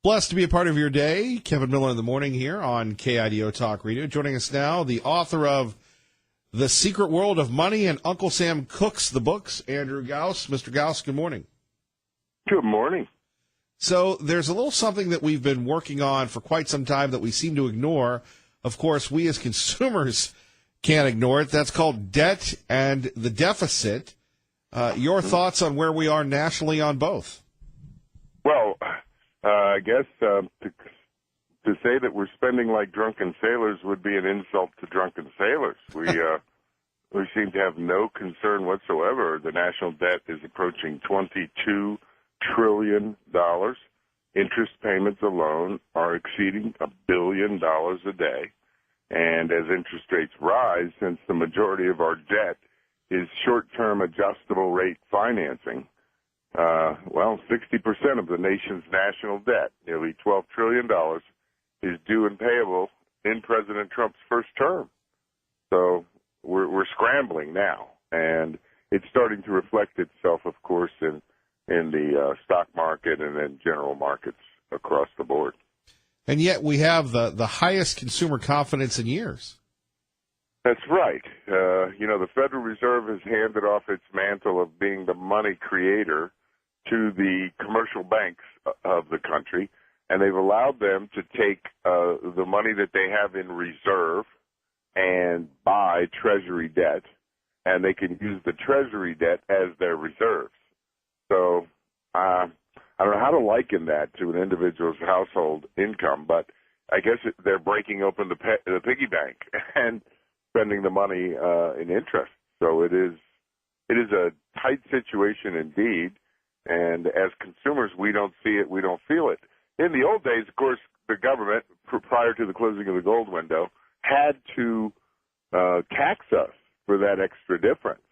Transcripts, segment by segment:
Blessed to be a part of your day. Kevin Miller in the morning here on KIDO Talk Radio. Joining us now, the author of The Secret World of Money and Uncle Sam Cooks the Books, Andrew Gause. Mr. Gause, good morning. Good morning. So there's a little something that we've been working on for quite some time that we seem to ignore. Of course, we as consumers can't ignore it. That's called debt and the deficit. Your thoughts on where we are nationally on both? Well, I guess to say that we're spending like drunken sailors would be an insult to drunken sailors. We seem to have no concern whatsoever. The national debt is approaching $22 trillion. Interest payments alone are exceeding $1 billion a day. And as interest rates rise, since the majority of our debt is short-term adjustable rate financing, 60% of the nation's national debt, nearly $12 trillion, is due and payable in President Trump's first term. So we're scrambling now, and it's starting to reflect itself, of course, in the stock market and then general markets across the board. And yet we have the highest consumer confidence in years. That's right. The Federal Reserve has handed off its mantle of being the money creator to the commercial banks of the country, and they've allowed them to take the money that they have in reserve and buy Treasury debt, and they can use the Treasury debt as their reserves. So I don't know how to liken that to an individual's household income, but I guess they're breaking open the piggy bank and spending the money in interest. So it is a tight situation indeed. And as consumers, we don't see it, we don't feel it. In the old days, of course, the government, prior to the closing of the gold window, had to tax us for that extra difference.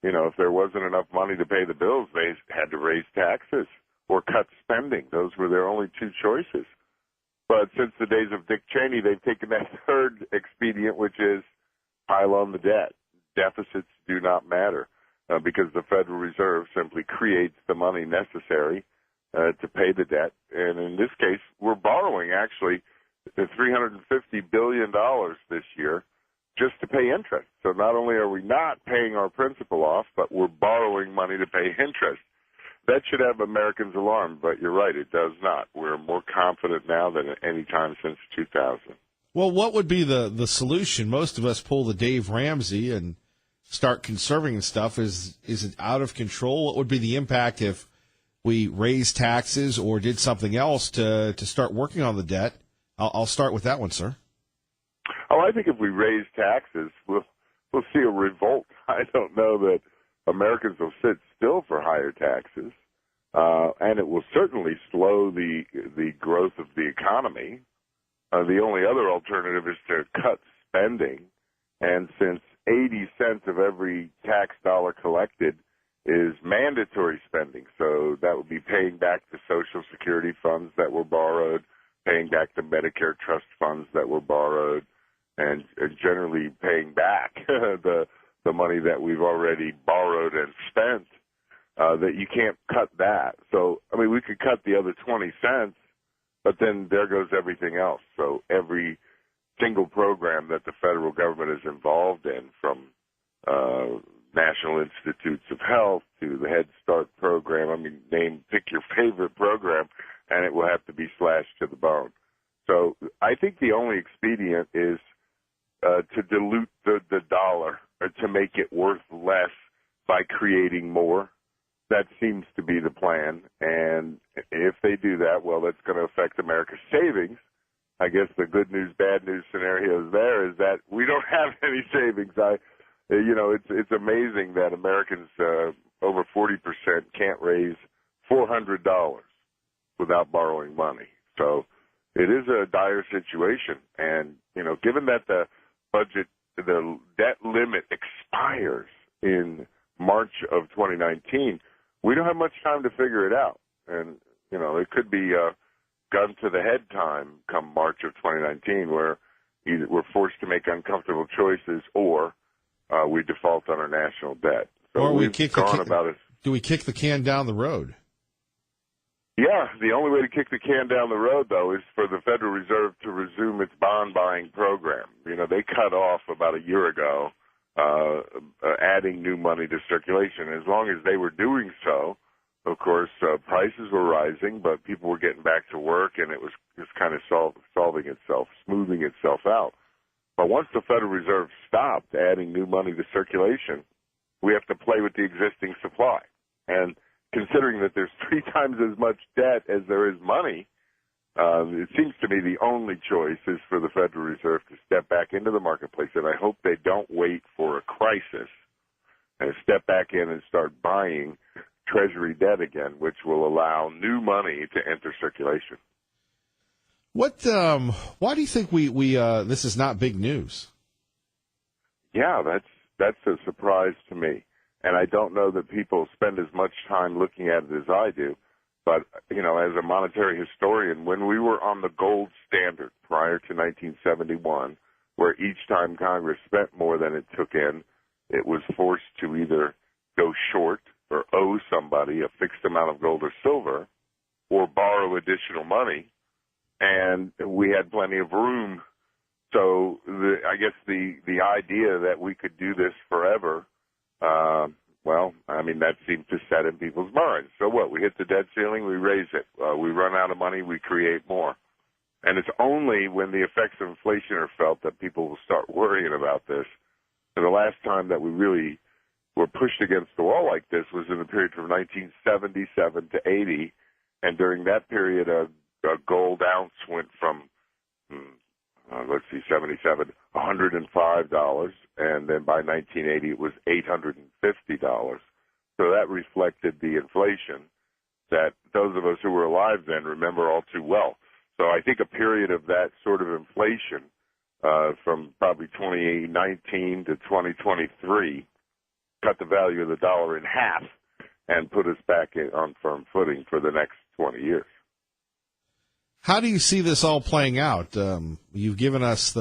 If there wasn't enough money to pay the bills, they had to raise taxes or cut spending. Those were their only two choices. But since the days of Dick Cheney, they've taken that third expedient, which is pile on the debt. Deficits do not matter. Because the Federal Reserve simply creates the money necessary to pay the debt. And in this case, we're borrowing actually $350 billion this year just to pay interest. So not only are we not paying our principal off, but we're borrowing money to pay interest. That should have Americans alarmed, but you're right, it does not. We're more confident now than at any time since 2000. Well, what would be the solution? Most of us pull the Dave Ramsey and start conserving stuff. Is it out of control? What would be the impact if we raised taxes or did something else to start working on the debt? I'll start with that one, sir. Oh, I think if we raise taxes, we'll see a revolt. I don't know that Americans will sit still for higher taxes, and it will certainly slow the growth of the economy. The only other alternative is to cut spending, and since 80 cents of every tax dollar collected is mandatory spending. So that would be paying back the Social Security funds that were borrowed, paying back the Medicare trust funds that were borrowed, and generally paying back the money that we've already borrowed and spent, that you can't cut that. So, we could cut the other 20 cents, but then there goes everything else. So every single program that the federal government is involved in, from National Institutes of Health to the Head Start program, pick your favorite program, and it will have to be slashed to the bone. So I think the only expedient is to dilute the dollar, or to make it worth less by creating more. That seems to be the plan, and if they do that, well, that's going to affect America's savings. I guess the good news, bad news scenarios there is that we don't have any savings. It's amazing that Americans, over 40%, can't raise $400 without borrowing money. So it is a dire situation. And, given that the debt limit expires in March of 2019, we don't have much time to figure it out. And, it could be gun to the head time come March of 2019, where either we're forced to make uncomfortable choices or we default on our national debt. So or do we kick the can down the road? Yeah, the only way to kick the can down the road, though, is for the Federal Reserve to resume its bond buying program. You know, they cut off about a year ago adding new money to circulation. As long as they were doing so, of course, prices were rising, but people were getting back to work, and it was just kind of solving itself, smoothing itself out. But once the Federal Reserve stopped adding new money to circulation, we have to play with the existing supply. And considering that there's 3 times as much debt as there is money, it seems to me the only choice is for the Federal Reserve to step back into the marketplace, and I hope they don't wait for a crisis and step back in and start buying Treasury debt again, which will allow new money to enter circulation. What? Why do you think we this is not big news? Yeah, that's a surprise to me. And I don't know that people spend as much time looking at it as I do. But, you know, as a monetary historian, when we were on the gold standard prior to 1971, where each time Congress spent more than it took in, it was forced to either go short or owe somebody a fixed amount of gold or silver or borrow additional money, and we had plenty of room. So I guess the idea that we could do this forever, well, I mean, that seemed to set in people's minds. So what? We hit the debt ceiling, we raise it. We run out of money, we create more. And it's only when the effects of inflation are felt that people will start worrying about this. And the last time that we really were pushed against the wall like this was in the period from 1977 to 80. And during that period, a gold ounce went from, 77, $105. And then by 1980, it was $850. So that reflected the inflation that those of us who were alive then remember all too well. So I think a period of that sort of inflation from probably 2019 to 2023 cut the value of the dollar in half and put us back on firm footing for the next 20 years. How do you see this all playing out? You've given us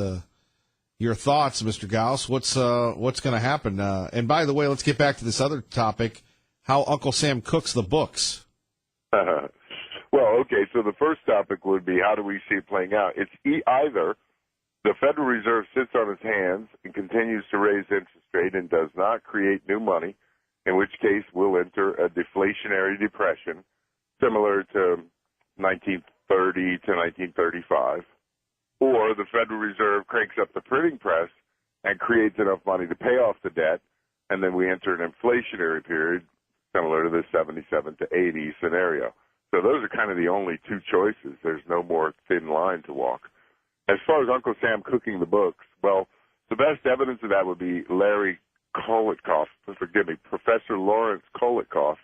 your thoughts, Mr. Gauss. What's going to happen? And by the way, let's get back to this other topic: how Uncle Sam cooks the books. Well, okay. So the first topic would be, how do we see it playing out? It's either the Federal Reserve sits on its hands and continues to raise interest rate and does not create new money, in which case we'll enter a deflationary depression similar to 1930 to 1935, or the Federal Reserve cranks up the printing press and creates enough money to pay off the debt, and then we enter an inflationary period similar to the 77 to 80 scenario. So those are kind of the only 2 choices. There's no more thin line to walk. As far as Uncle Sam cooking the books, well, the best evidence of that would be Larry Kolikoff, Professor Lawrence Kolikoff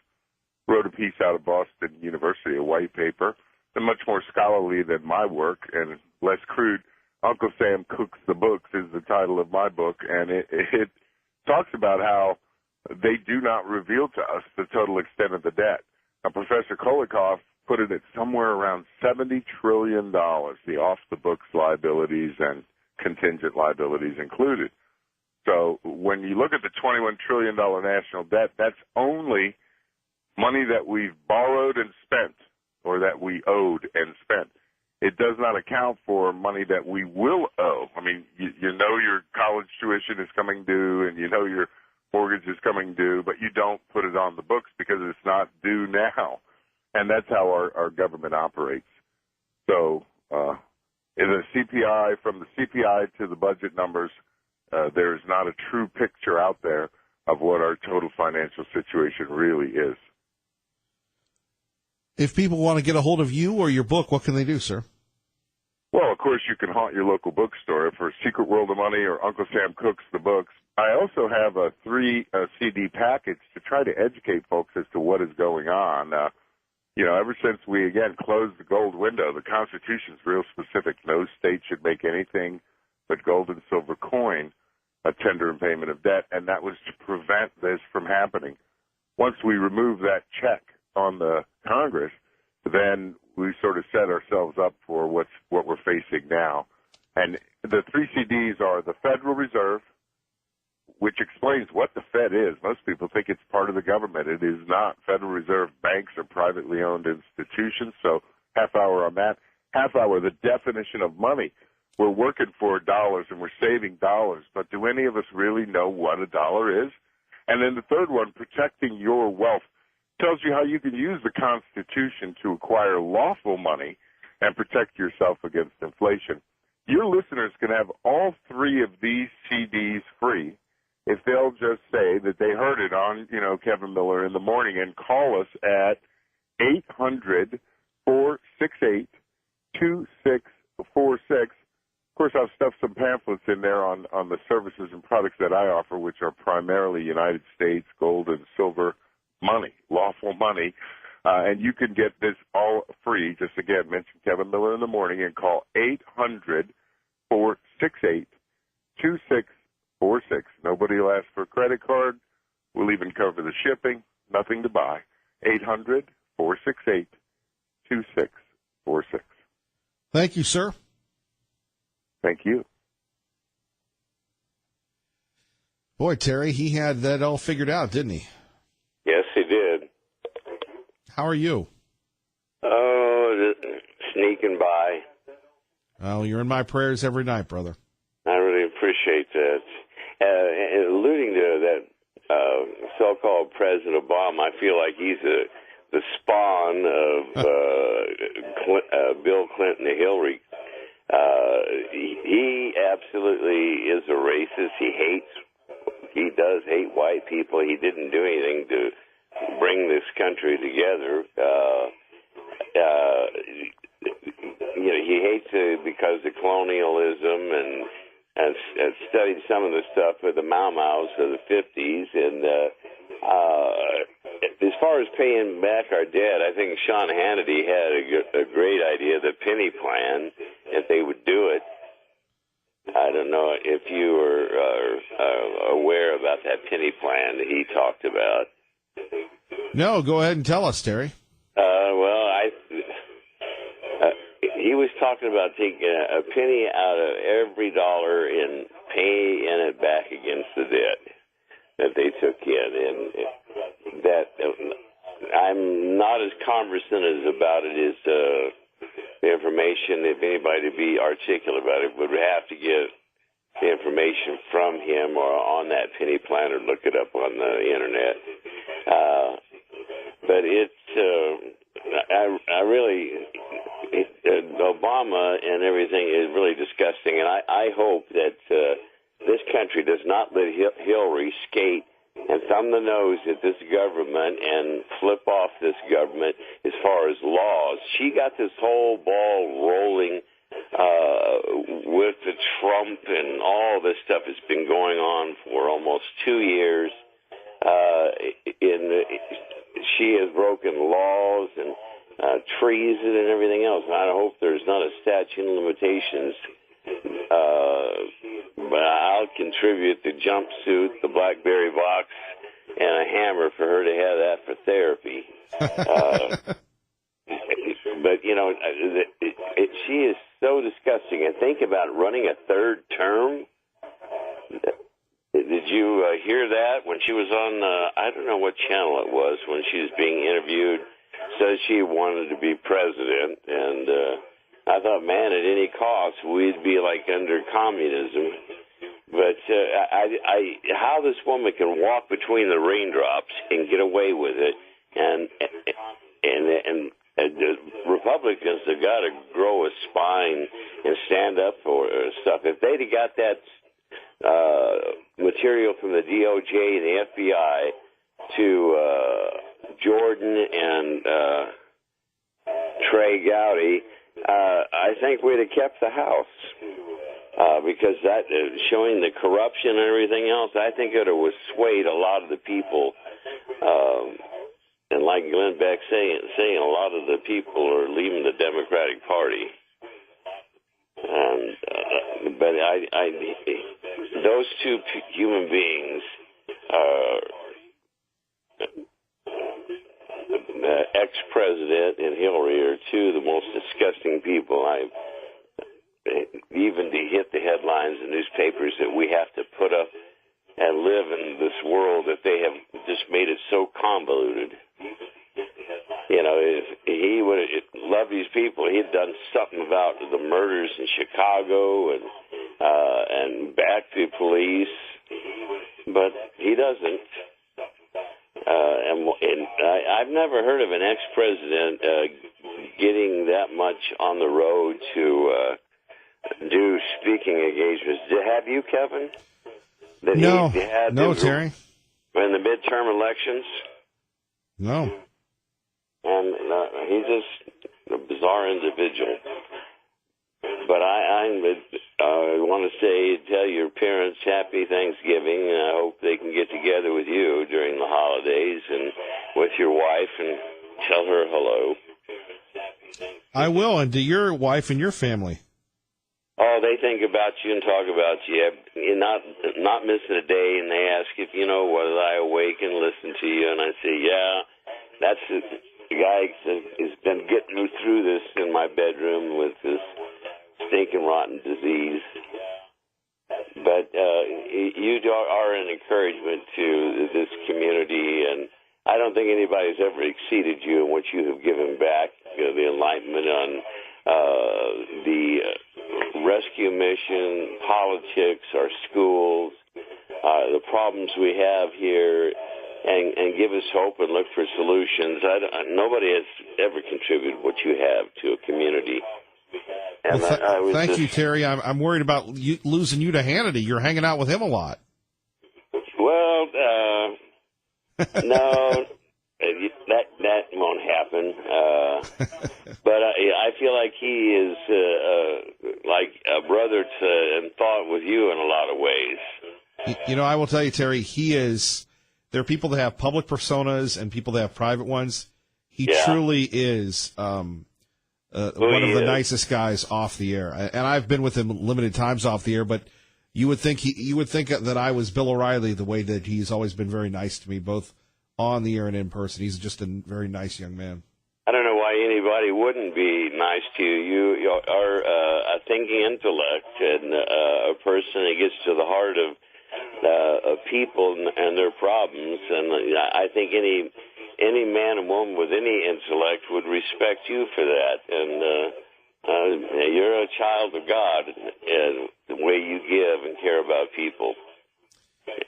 wrote a piece out of Boston University, a white paper, and much more scholarly than my work and less crude. Uncle Sam Cooks the Books is the title of my book, and it talks about how they do not reveal to us the total extent of the debt. Now, Professor Kolikoff put it at somewhere around $70 trillion, the off-the-books liabilities and contingent liabilities included. So when you look at the $21 trillion national debt, that's only money that we've borrowed and spent, or that we owed and spent. It does not account for money that we will owe. I mean, you know your college tuition is coming due, and you know your mortgage is coming due, but you don't put it on the books because it's not due now. And that's how our government operates. So in the CPI, from the CPI to the budget numbers, there is not a true picture out there of what our total financial situation really is. If people want to get a hold of you or your book, what can they do, sir? Well, of course, you can haunt your local bookstore for Secret World of Money or Uncle Sam Cooks the Books. I also have a 3 CD package to try to educate folks as to what is going on. Ever since we, again, closed the gold window, the Constitution's real specific. No state should make anything but gold and silver coin a tender in payment of debt, and that was to prevent this from happening. Once we remove that check on the Congress, then we sort of set ourselves up for what we're facing now. And the 3 CDs are the Federal Reserve, which explains what the Fed is. Most people think it's part of the government. It is not. Federal Reserve banks are privately owned institutions. So half hour on that. Half hour, the definition of money. We're working for dollars and we're saving dollars, but do any of us really know what a dollar is? And then the third one, protecting your wealth, tells you how you can use the Constitution to acquire lawful money and protect yourself against inflation. Your listeners can have all three of these CDs free if they'll just say that they heard it on, Kevin Miller in the Morning, and call us at 800-468-2646. Of course, I've stuffed some pamphlets in there on the services and products that I offer, which are primarily United States gold and silver money, lawful money. And you can get this all free. Just, again, mention Kevin Miller in the Morning and call 800-468-2646. Nobody will ask for a credit card. We'll even cover the shipping. Nothing to buy. 800-468-2646. Thank you, sir. Thank you. Boy, Terry, he had that all figured out, didn't he? Yes, he did. How are you? Oh, sneaking by. Well, you're in my prayers every night, brother. I really appreciate that. Alluding to that so-called President Obama, I feel like he's the spawn of Bill Clinton and Hillary. He absolutely is a racist. He does hate white people. He didn't do anything to bring this country together. He hates it because of colonialism and studied some of the stuff with the Mau Maus of the 50s. And as far as paying back our debt, I think Sean Hannity had a great idea, the penny plan, if they would do it. I don't know if you are aware about that penny plan that he talked about. No, go ahead and tell us, Terry. He was talking about taking a penny out of every dollar and paying it back against the debt that they took in, and that I'm not as conversant as about it as the information. If anybody to be articulate about it, would have to get the information from him or on that penny plan or look it up on the internet. But it's I really Obama and everything is really disgusting, and I hope that this country does not let Hillary skate and thumb the nose at this government and flip off this government as far as laws. She got this whole ball rolling with the Trump and all this stuff has been going on for almost 2 years. She has broken laws and treason and everything else. And I hope there's not a statute of limitations. But I'll contribute the jumpsuit, the BlackBerry box, and a hammer for her to have that for therapy. But, she is so disgusting. And think about running a third term. Did you hear that when she was on, I don't know what channel it was, when she was being interviewed, said she wanted to be president, and I thought, man, at any cost, we'd be like under communism. But how this woman can walk between the raindrops and get away with it, and the Republicans have got to grow a spine and stand up for stuff. If they'd have got that material from the DOJ and the FBI to Jordan and Trey Gowdy, I think we'd have kept the House because that showing the corruption and everything else, I think it would have swayed a lot of the people. And like Glenn Beck saying, a lot of the people are leaving the Democratic Party. And but those two human beings are the ex-president and Hillary are two of the most disgusting people. Even to hit the headlines in newspapers that we have to put up and live in this world that they have just made it so convoluted. You know, if he would have loved these people, he'd done something about the murders in Chicago and back the police, but he doesn't. And I've never heard of an ex-president getting that much on the road to do speaking engagements. Have you, Kevin? No, Terry. In the midterm elections? No. And he's just a bizarre individual. But I want to tell your parents happy Thanksgiving, and I hope they can get together with you during the holidays and with your wife and tell her hello. I will, and to your wife and your family. Oh, they think about you and talk about you. You're not missing a day, and they ask if, was I awake and listen to you? And I say, yeah, that's the guy has been getting me through this in my bedroom with this stinking rotten disease. But you are an encouragement to this community, and I don't think anybody's ever exceeded you in what you have given back. The enlightenment on the rescue mission, politics, our schools, the problems we have here, and give us hope and look for solutions. Nobody has ever contributed what you have to a community. And well, thank you, Terry. I'm worried about losing you to Hannity. You're hanging out with him a lot. Well, no, that won't happen. But I feel like he is like a brother in thought with you in a lot of ways. I will tell you, Terry, he is. There are people that have public personas and people that have private ones. He truly is one of the nicest guys off the air. And I've been with him limited times off the air, but you would think that I was Bill O'Reilly the way that he's always been very nice to me, both on the air and in person. He's just a very nice young man. I don't know why anybody wouldn't be nice to you. You are a thinking intellect and a person that gets to the heart of people and their problems. And I think any man and woman with any intellect would respect you for that. And you're a child of God in the way you give and care about people.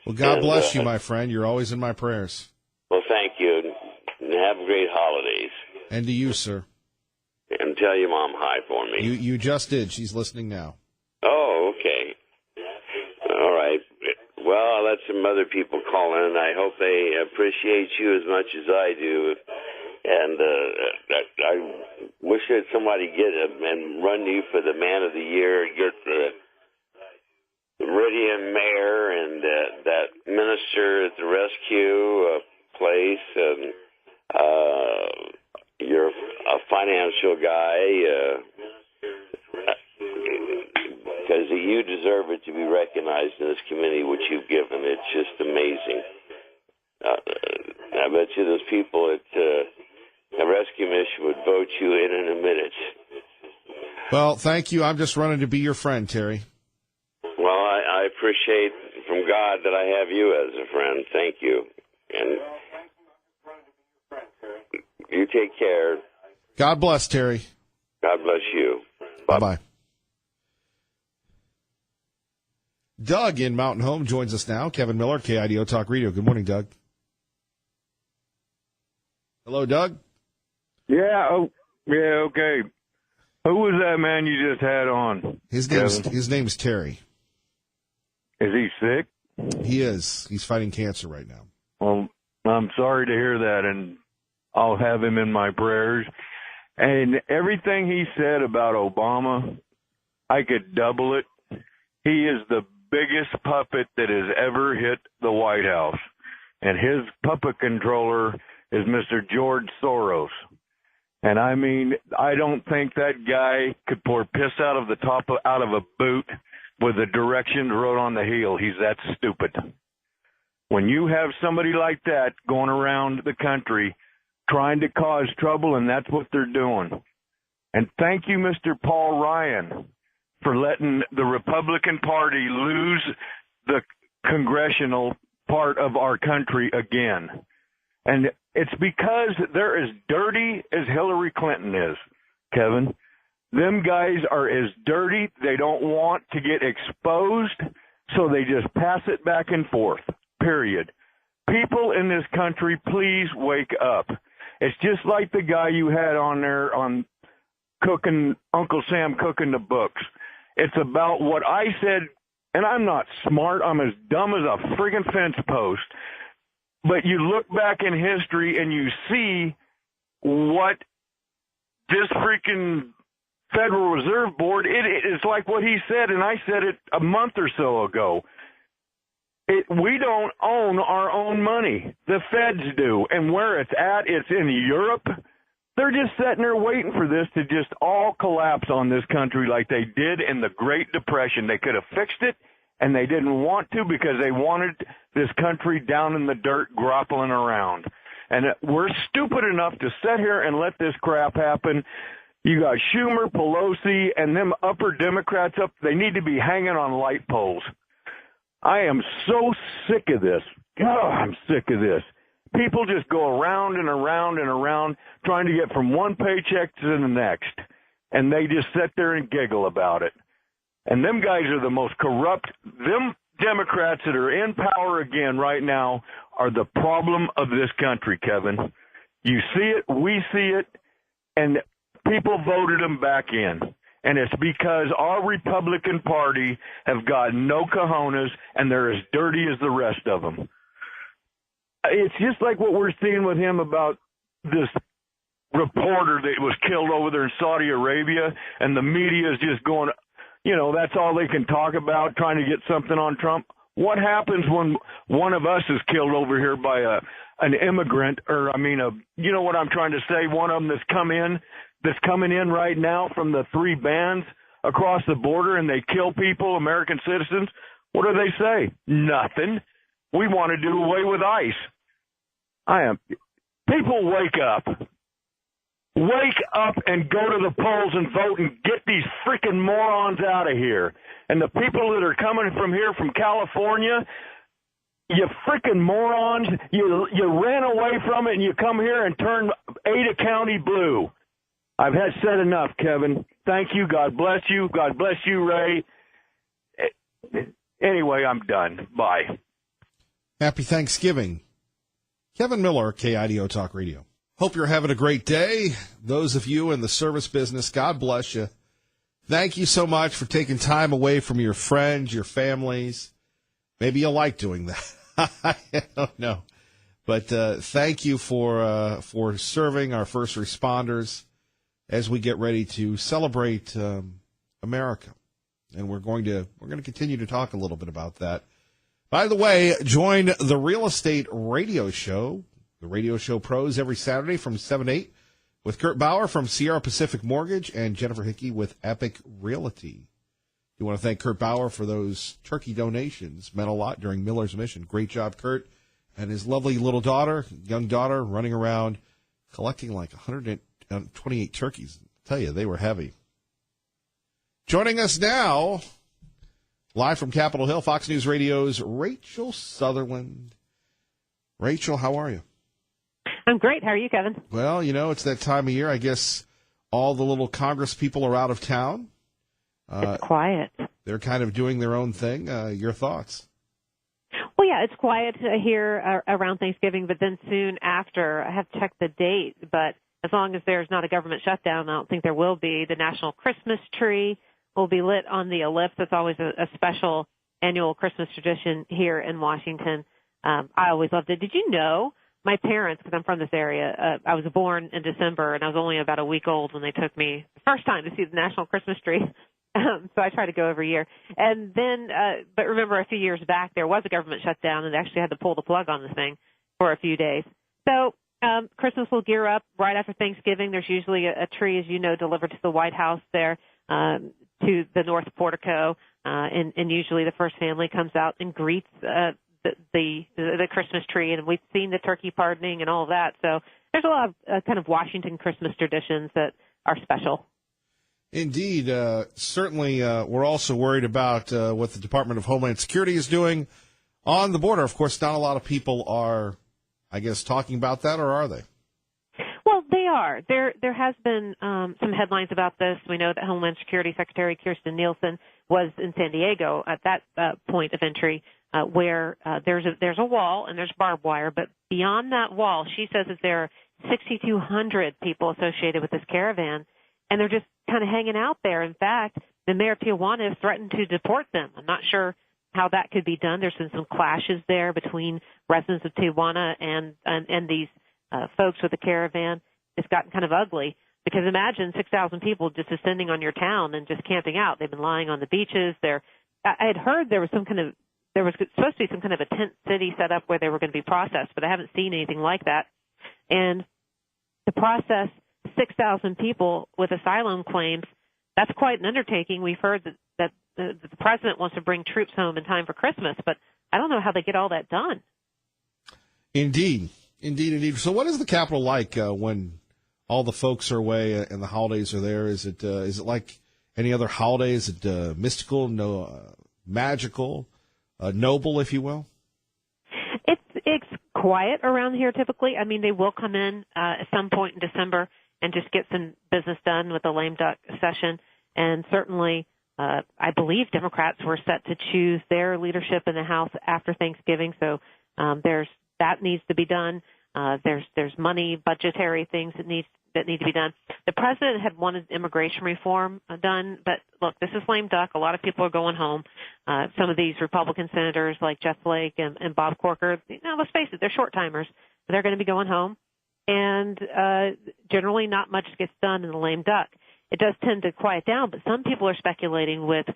Well, God bless you, my friend. You're always in my prayers. Well, thank you, and have great holidays. And to you, sir. And tell your mom hi for me. You just did. She's listening now. Oh, okay. All right. Well, I'll let some other people call in. I hope they appreciate you as much as I do. And I wish that somebody get and run you for the Man of the Year, get the Meridian Mayor and that minister at the rescue place. And you're a financial guy. Because you deserve it to be recognized in this community, which you've given. It's just amazing. I bet you those people at the rescue mission would vote you in a minute. Well, thank you. I'm just running to be your friend, Terry. Well, I appreciate from God that I have you as a friend. Thank you. And you take care. God bless, Terry. God bless you. Bye-bye. Doug in Mountain Home joins us now. Kevin Miller, KIDO Talk Radio. Good morning, Doug. Hello, Doug. Yeah. Okay. Who was that man you just had on? His name's Terry. Is he sick? He is. He's fighting cancer right now. Well, I'm sorry to hear that, and I'll have him in my prayers. And everything he said about Obama, I could double it. He is the biggest puppet that has ever hit the White House. And his puppet controller is Mr. George Soros. And I mean, I don't think that guy could pour piss out of a boot with the directions wrote on the heel. He's that stupid. When you have somebody like that going around the country trying to cause trouble, and that's what they're doing. And thank you, Mr. Paul Ryan, for letting the Republican Party lose the congressional part of our country again. And it's because they're as dirty as Hillary Clinton is, Kevin. Them guys are as dirty. They don't want to get exposed, so they just pass it back and forth, period. People in this country, please wake up. It's just like the guy you had on there on cooking, Uncle Sam cooking the books. It's about what I said, and I'm not smart. I'm as dumb as a friggin' fence post. But you look back in history and you see what this freaking Federal Reserve Board, it is like what he said, and I said it a month or so ago. We don't own our own money. The feds do. And where it's at, it's in Europe. They're just sitting there waiting for this to just all collapse on this country like they did in the Great Depression. They could have fixed it, and they didn't want to because they wanted this country down in the dirt groppling around. And we're stupid enough to sit here and let this crap happen. You got Schumer, Pelosi, and them upper Democrats up. They need to be hanging on light poles. I am so sick of this. God, I'm sick of this. People just go around and around and around trying to get from one paycheck to the next. And they just sit there and giggle about it. And them guys are the most corrupt. Them Democrats that are in power again right now are the problem of this country, Kevin. You see it, we see it, and people voted them back in. And it's because our Republican Party have got no cojones, and they're as dirty as the rest of them. It's just like what we're seeing with him about this reporter that was killed over there in Saudi Arabia, and the media is just going, you know, that's all they can talk about, trying to get something on Trump. What happens when one of us is killed over here by an immigrant, or, you know what I'm trying to say, one of them that's coming in right now from the three bans across the border, and they kill people, American citizens? What do they say? Nothing. We want to do away with ICE. People wake up. Wake up and go to the polls and vote and get these freaking morons out of here. And the people that are coming from here from California, you freaking morons, you ran away from it and you come here and turn Ada County blue. I've had said enough, Kevin. Thank you. God bless you. God bless you, Ray. Anyway, I'm done. Bye. Happy Thanksgiving. Kevin Miller, KIDO Talk Radio. Hope you're having a great day. Those of you in the service business, God bless you. Thank you so much for taking time away from your friends, your families. Maybe you like doing that. I don't know. But thank you for serving our first responders as we get ready to celebrate America. And we're going to continue to talk a little bit about that. By the way, join the Real Estate Radio Show, the Radio Show Pros, every Saturday from 7 to 8 with Kurt Bauer from Sierra Pacific Mortgage and Jennifer Hickey with Epic Realty. You want to thank Kurt Bauer for those turkey donations. Meant a lot during Miller's Mission. Great job, Kurt. And his lovely little daughter, young daughter, running around collecting like 128 turkeys. I tell you, they were heavy. Joining us now, live from Capitol Hill, Fox News Radio's Rachel Sutherland. Rachel, how are you? I'm great. How are you, Kevin? Well, you know, it's that time of year. I guess all the little Congress people are out of town. It's quiet. They're kind of doing their own thing. Your thoughts? Well, yeah, it's quiet here around Thanksgiving, but then soon after, I have to check the date, but as long as there's not a government shutdown, I don't think there will be. The National Christmas Tree will be lit on the ellipse. It's always a special annual Christmas tradition here in Washington. I always loved it. Did you know my parents, because I'm from this area, I was born in December, and I was only about a week old when they took me the first time to see the National Christmas Tree. So I try to go every year. And then, but remember a few years back, there was a government shutdown, and they actually had to pull the plug on the thing for a few days. So Christmas will gear up right after Thanksgiving. There's usually a tree, as you know, delivered to the White House there, to the North Portico, and usually the first family comes out and greets the Christmas tree, and we've seen the turkey pardoning and all of that. So there's a lot of kind of Washington Christmas traditions that are special. Indeed. Certainly, we're also worried about what the Department of Homeland Security is doing. on the border. Of course, not a lot of people are, I guess, talking about that, or are they? Well, they are. There has been some headlines about this. We know that Homeland Security Secretary Kirstjen Nielsen was in San Diego at that point of entry where there's a wall and there's barbed wire, but beyond that wall, she says that there are 6,200 people associated with this caravan, and they're just kind of hanging out there. In fact, the mayor of Tijuana has threatened to deport them. I'm not sure how that could be done. There's been some clashes there between residents of Tijuana and these folks with the caravan. It's gotten kind of ugly because imagine 6,000 people just descending on your town and just camping out. They've been lying on the beaches. I had heard there was supposed to be some kind of a tent city set up where they were going to be processed, but I haven't seen anything like that. And to process 6,000 people with asylum claims, that's quite an undertaking. We've heard that the president wants to bring troops home in time for Christmas, but I don't know how they get all that done. Indeed. So what is the Capitol like when all the folks are away and the holidays are there? Is it like any other holiday? Is it mystical, magical, noble, if you will? It's quiet around here typically. I mean, they will come in at some point in December and just get some business done with the lame duck session. And certainly, I believe Democrats were set to choose their leadership in the House after Thanksgiving. So that needs to be done. There's money, budgetary things that need to be done. The president had wanted immigration reform done, but look, this is lame duck. A lot of people are going home. Some of these Republican senators like Jeff Flake and Bob Corker, let's face it, they're short timers. They're going to be going home, and generally not much gets done in the lame duck. It does tend to quiet down, but some people are speculating with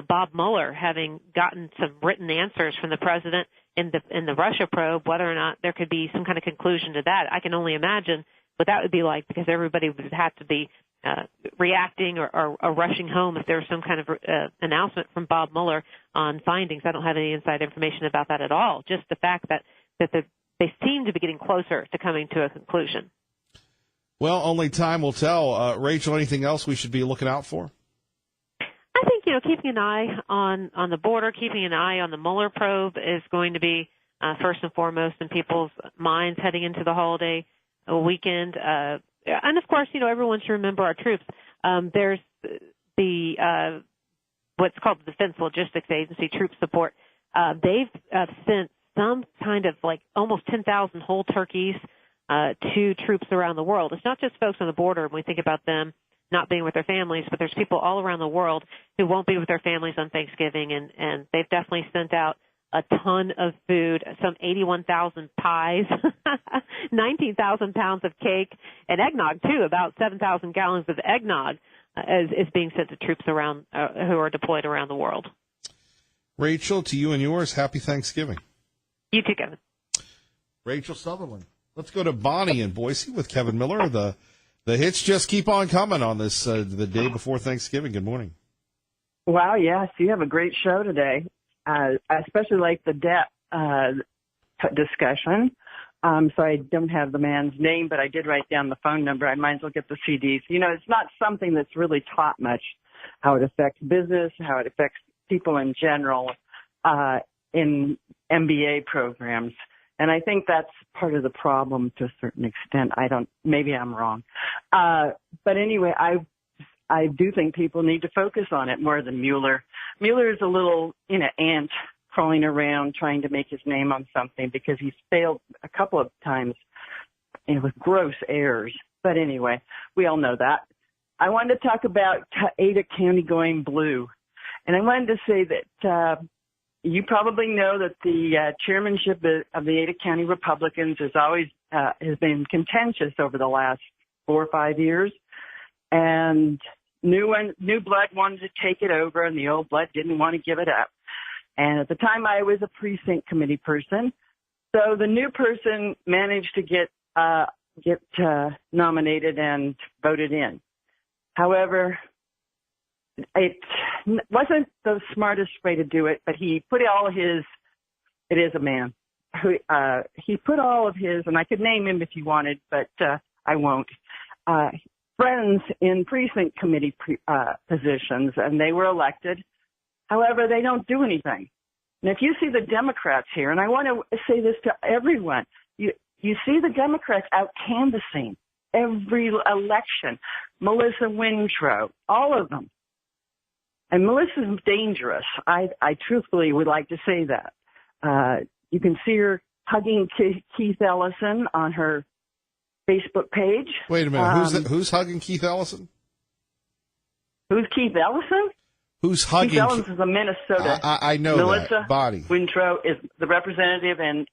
Bob Mueller having gotten some written answers from the president in the Russia probe, whether or not there could be some kind of conclusion to that. I can only imagine what that would be like, because everybody would have to be reacting or rushing home if there was some kind of announcement from Bob Mueller on findings. I don't have any inside information about that at all. Just the fact that they seem to be getting closer to coming to a conclusion. Well, only time will tell. Rachel, anything else we should be looking out for? I think, keeping an eye on the border, keeping an eye on the Mueller probe is going to be first and foremost in people's minds heading into the holiday weekend. And, of course, everyone should remember our troops. There's the what's called the Defense Logistics Agency, Troop Support. They've sent some kind of almost 10,000 whole turkeys to troops around the world. It's not just folks on the border when we think about them not being with their families, but there's people all around the world who won't be with their families on Thanksgiving, and they've definitely sent out a ton of food, some 81,000 pies, 19,000 pounds of cake, and eggnog, too. About 7,000 gallons of eggnog is being sent to troops around who are deployed around the world. Rachel, to you and yours, happy Thanksgiving. You too, Kevin. Rachel Sutherland. Let's go to Bonnie in Boise with Kevin Miller. The hits just keep on coming on this the day before Thanksgiving. Good morning. Wow, yes, you have a great show today. I especially like the debt discussion. So I don't have the man's name, but I did write down the phone number. I might as well get the CDs. It's not something that's really taught much, how it affects business, how it affects people in general in MBA programs. And I think that's part of the problem to a certain extent. Maybe I'm wrong. But anyway, I do think people need to focus on it more than Mueller. Mueller is a little, ant crawling around trying to make his name on something because he's failed a couple of times with gross errors. But anyway, we all know that. I wanted to talk about Ada County going blue. And I wanted to say that you probably know that the chairmanship of the Ada County Republicans has been contentious over the last 4 or 5 years, and new blood wanted to take it over, and the old blood didn't want to give it up. And at the time, I was a precinct committee person, so the new person managed to get nominated and voted in. However, it wasn't the smartest way to do it, but he put it is a man. He put all of his, and I could name him if you wanted, but I won't, friends in precinct committee positions, and they were elected. However, they don't do anything. And if you see the Democrats here, and I want to say this to everyone, you see the Democrats out canvassing every election. Melissa Wintrow, all of them. And Melissa's dangerous. I truthfully would like to say that. You can see her hugging Keith Ellison on her Facebook page. Wait a minute. Who's hugging Keith Ellison? Who's Keith Ellison? Who's hugging? Keith Ellison is a Minnesota. I know Melissa that. Bonnie Wintrow is the representative in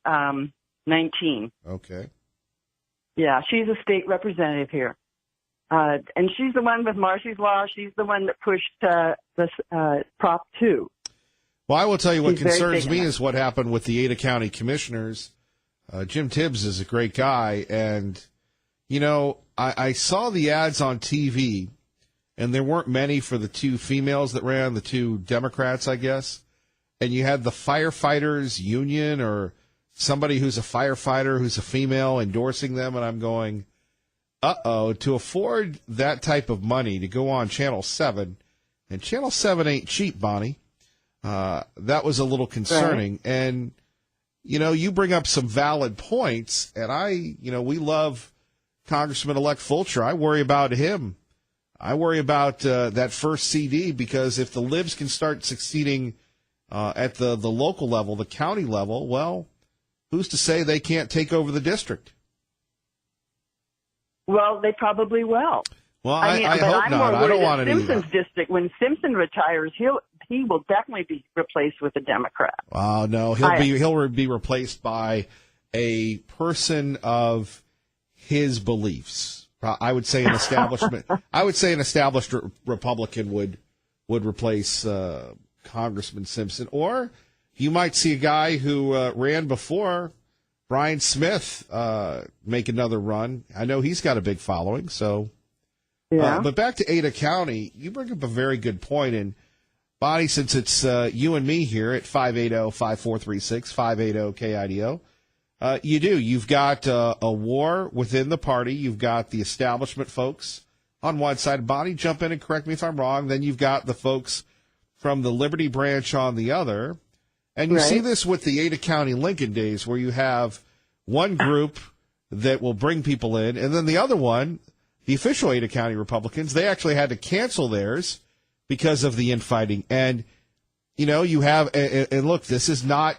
19. Okay. Yeah, she's a state representative here. And she's the one with Marcy's Law. She's the one that pushed this Prop 2. Well, I will tell you what She's very concerns me big. is what happened with the Ada County commissioners. Jim Tibbs is a great guy, and, you know, I saw the ads on TV, and there weren't many for the two females that ran, the two Democrats, I guess. And you had the firefighters union or somebody who's a firefighter who's a female endorsing them, and I'm going, to afford that type of money to go on Channel 7, and Channel 7 ain't cheap, Bonnie. That was a little concerning. Right. And, you know, you bring up some valid points, and we love Congressman-elect Fulcher. I worry about him. I worry about that first CD, because if the libs can start succeeding at the local level, the county level, well, who's to say they can't take over the district? Well, they probably will. Well, I hope not. I don't want to do that. Simpson's district, when Simpson retires, he will definitely be replaced with a Democrat. Oh no, he'll be replaced by a person of his beliefs. I would say an establishment. I would say an established Republican would replace Congressman Simpson, or you might see a guy who ran before, Brian Smith, make another run. I know he's got a big following, so. Yeah. But back to Ada County, you bring up a very good point. And, Bonnie, since it's you and me here at 580-5436, 580-KIDO, you've got a war within the party. You've got the establishment folks on one side. Bonnie, jump in and correct me if I'm wrong. Then you've got the folks from the Liberty branch on the other. And you see this with the Ada County Lincoln days, where you have one group that will bring people in, and then the other one, the official Ada County Republicans, they actually had to cancel theirs because of the infighting. And, you know, you have, and look, this is not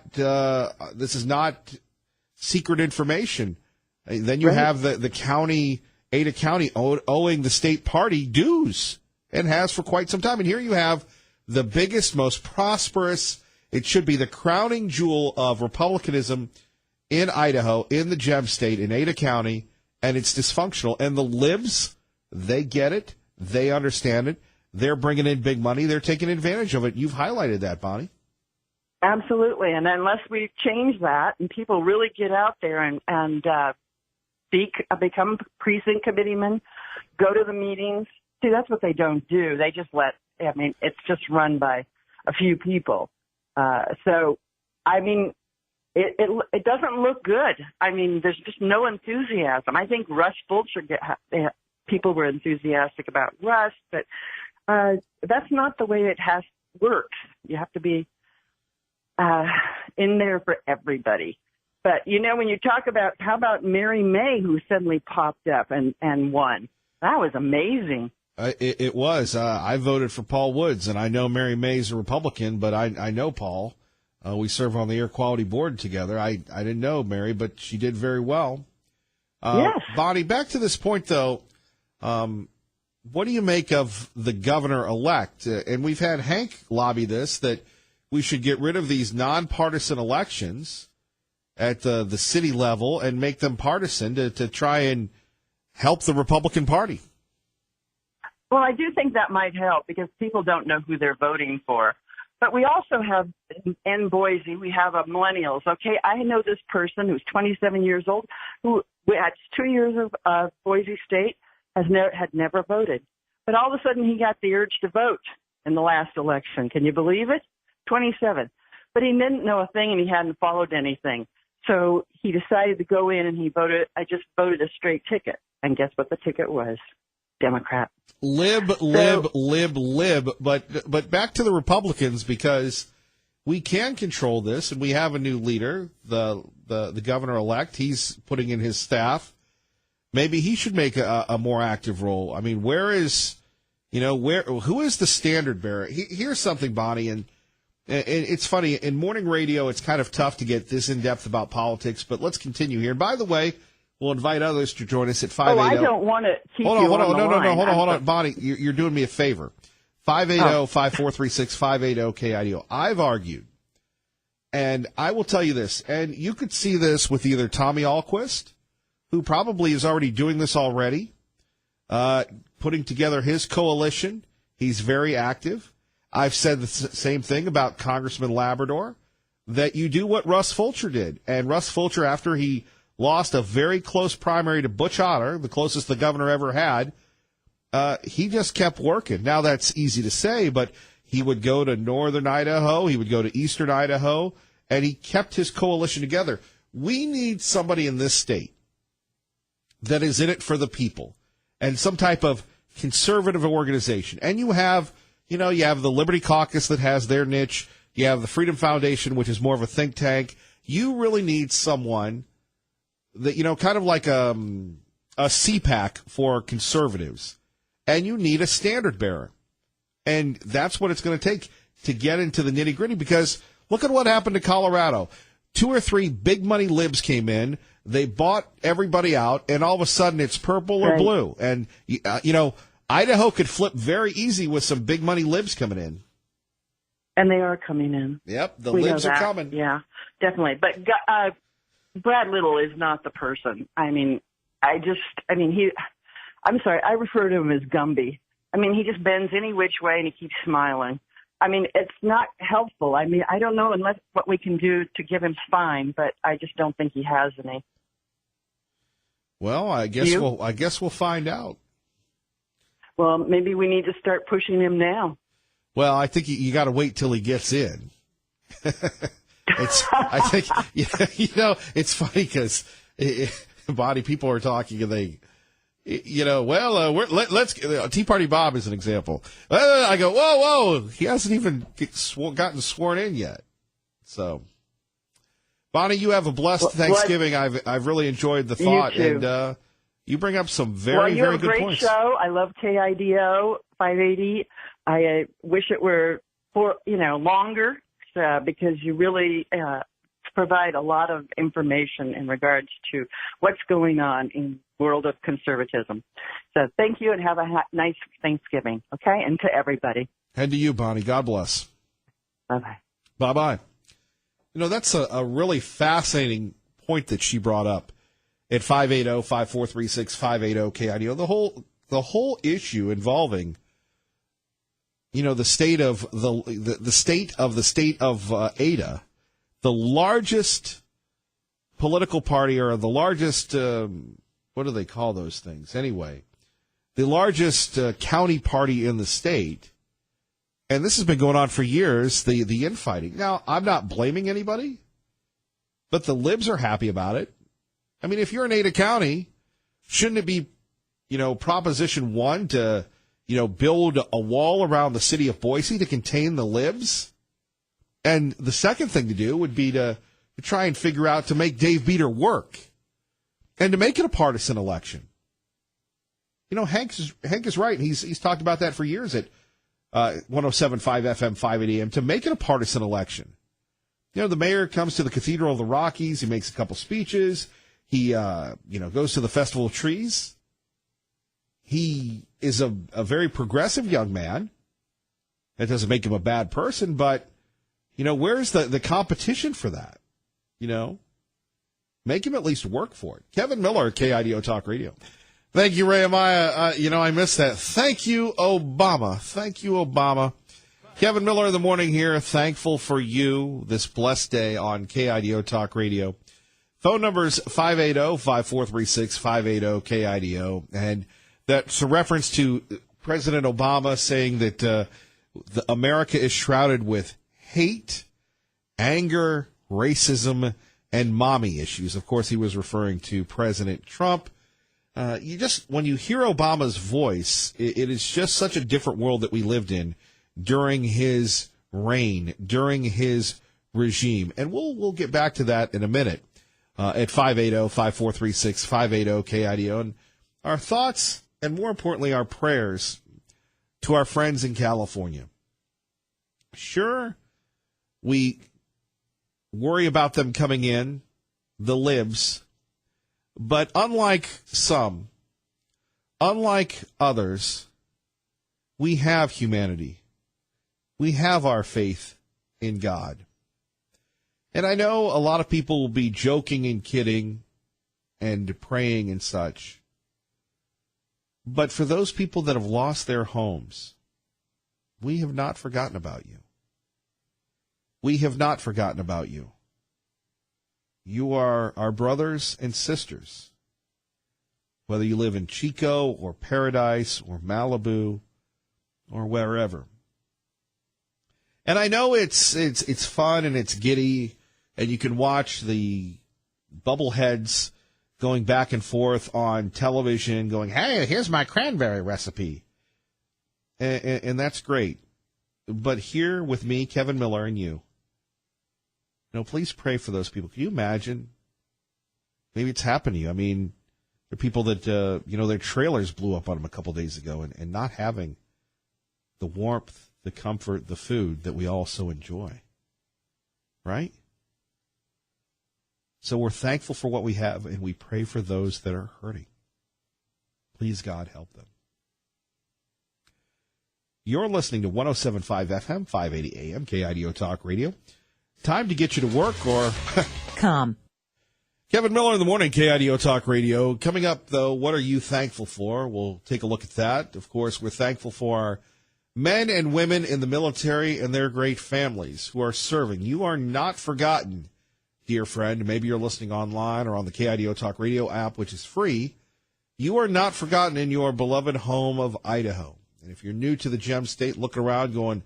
secret information. Then you have the county, Ada County, owing the state party dues, and has for quite some time. And here you have the biggest, most prosperous, it should be the crowning jewel of Republicanism in Idaho, in the Gem State, in Ada County, and it's dysfunctional. And the libs, they get it. They understand it. They're bringing in big money. They're taking advantage of it. You've highlighted that, Bonnie. Absolutely. And unless we change that and people really get out there and become precinct committeemen, go to the meetings. See, that's what they don't do. They just it's just run by a few people. It doesn't look good. I mean, there's just no enthusiasm. I think Russ Fulcher, people were enthusiastic about Russ, but that's not the way it works. You have to be in there for everybody. But, you know, when you talk about, how about Mary May, who suddenly popped up and won? That was amazing. It was. I voted for Paul Woods, and I know Mary May's a Republican, but I know Paul. We serve on the air quality board together. I didn't know Mary, but she did very well. Yes. Bonnie, back to this point, though. What do you make of the governor-elect? And we've had Hank lobby this, that we should get rid of these nonpartisan elections at the city level and make them partisan to try and help the Republican Party. Well, I do think that might help, because people don't know who they're voting for. But we also have, in Boise, we have millennials. Okay, I know this person who's 27 years old, who had 2 years of Boise State, had never voted. But all of a sudden he got the urge to vote in the last election. Can you believe it? 27. But he didn't know a thing, and he hadn't followed anything. So he decided to go in and he voted. I just voted a straight ticket. And guess what the ticket was? Democrat. Lib. But back to the Republicans, because we can control this, and we have a new leader, the governor-elect. He's putting in his staff. Maybe he should make a more active role. I mean, who is the standard bearer? Here's something, Bonnie, and it's funny. In morning radio, it's kind of tough to get this in-depth about politics, but let's continue here. And by the way, we'll invite others to join us at 580. Oh, I don't want to keep hold on, you hold on, on the line. hold on, Bonnie, you're doing me a favor. 580-5436-580-KIDO. I've argued, and I will tell you this, and you could see this with either Tommy Ahlquist, who probably is already doing this already, putting together his coalition. He's very active. I've said the same thing about Congressman Labrador, that you do what Russ Fulcher did. And Russ Fulcher, after he lost a very close primary to Butch Otter, the closest the governor ever had, he just kept working. Now, that's easy to say, but he would go to northern Idaho, he would go to eastern Idaho, and he kept his coalition together. We need somebody in this state that is in it for the people and some type of conservative organization. And you have the Liberty Caucus that has their niche. You have the Freedom Foundation, which is more of a think tank. You really need someone that, kind of like a CPAC for conservatives. And you need a standard bearer. And that's what it's going to take to get into the nitty gritty, because look at what happened to Colorado. 2 or 3 big money libs came in. They bought everybody out, and all of a sudden it's purple or blue. And, Idaho could flip very easy with some big money libs coming in. And they are coming in. Yep, the We libs know are that. coming. Yeah, definitely. But Brad Little is not the person. I'm sorry, I refer to him as Gumby. I mean, he just bends any which way and he keeps smiling. I mean, it's not helpful. I mean, I don't know unless what we can do to give him spine, but I just don't think he has any. Well, I guess we'll find out. Well, maybe we need to start pushing him now. Well, I think you got to wait till he gets in. It's funny because people are talking and they, let's Tea Party Bob is an example. I go, whoa, he hasn't even gotten sworn in yet. So, Bonnie, you have a blessed Thanksgiving. I've really enjoyed the thought, you too. and you bring up some very, you have very a good great points. show. I love KIDO 580. I wish it were longer because you really provide a lot of information in regards to what's going on in the world of conservatism. So thank you and have a nice Thanksgiving, okay? And to everybody. And to you, Bonnie. God bless. Bye-bye. Bye-bye. That's a really fascinating point that she brought up at 580-5436-580-KIDO. The whole issue involving the state of the state of Ada, the largest political party, or the largest what do they call those things anyway? The largest county party in the state, and this has been going on for years. The infighting. Now, I'm not blaming anybody, but the libs are happy about it. I mean, if you're in Ada County, shouldn't it be, Proposition 1 to build a wall around the city of Boise to contain the libs? And the second thing to do would be to try and figure out to make Dave Beater work and to make it a partisan election. Hank is right. He's talked about that for years at 107.5 FM, 580 AM, to make it a partisan election. The mayor comes to the Cathedral of the Rockies. He makes a couple speeches. He, goes to the Festival of Trees. He is a very progressive young man. That doesn't make him a bad person, but, where's the competition for that? Make him at least work for it. Kevin Miller, KIDO Talk Radio. Thank you, Ray Amaya. I missed that. Thank you, Obama. Thank you, Obama. Kevin Miller in the morning here. Thankful for you this blessed day on KIDO Talk Radio. Phone numbers 580-5436-580-KIDO. And that's a reference to President Obama saying that America is shrouded with hate, anger, racism, and mommy issues. Of course, he was referring to President Trump. When you hear Obama's voice, it is just such a different world that we lived in during his reign during his regime. And we'll get back to that in a minute at 580-5436, 580-KIDO. And our thoughts, and more importantly, our prayers to our friends in California. Sure, we worry about them coming in, the libs, but unlike some, unlike others, we have humanity. We have our faith in God. And I know a lot of people will be joking and kidding and praying and such. But for those people that have lost their homes, we have not forgotten about you. We have not forgotten about you. You are our brothers and sisters. Whether you live in Chico or Paradise or Malibu or wherever. And I know it's fun and it's giddy, and you can watch the bubbleheads going back and forth on television going, hey, here's my cranberry recipe. And that's great. But here with me, Kevin Miller, and you, please pray for those people. Can you imagine? Maybe it's happened to you. I mean, there are people that, their trailers blew up on them a couple days ago and not having the warmth, the comfort, the food that we all so enjoy. Right? So we're thankful for what we have, and we pray for those that are hurting. Please, God, help them. You're listening to 107.5 FM, 580 AM, KIDO Talk Radio. Time to get you to work or come. Kevin Miller in the morning, KIDO Talk Radio. Coming up, though, what are you thankful for? We'll take a look at that. Of course, we're thankful for our men and women in the military and their great families who are serving. You are not forgotten, dear friend. Maybe you're listening online or on the KIDO Talk Radio app, which is free. You are not forgotten in your beloved home of Idaho. And if you're new to the Gem State, look around going,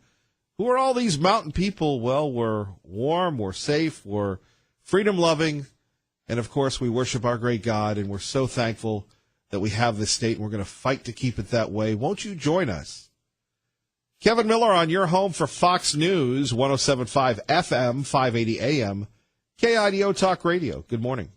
who are all these mountain people? Well, we're warm, we're safe, we're freedom-loving, and, of course, we worship our great God, and we're so thankful that we have this state, and we're going to fight to keep it that way. Won't you join us? Kevin Miller on your home for Fox News, 107.5 FM, 580 AM, KIDO Talk Radio. Good morning.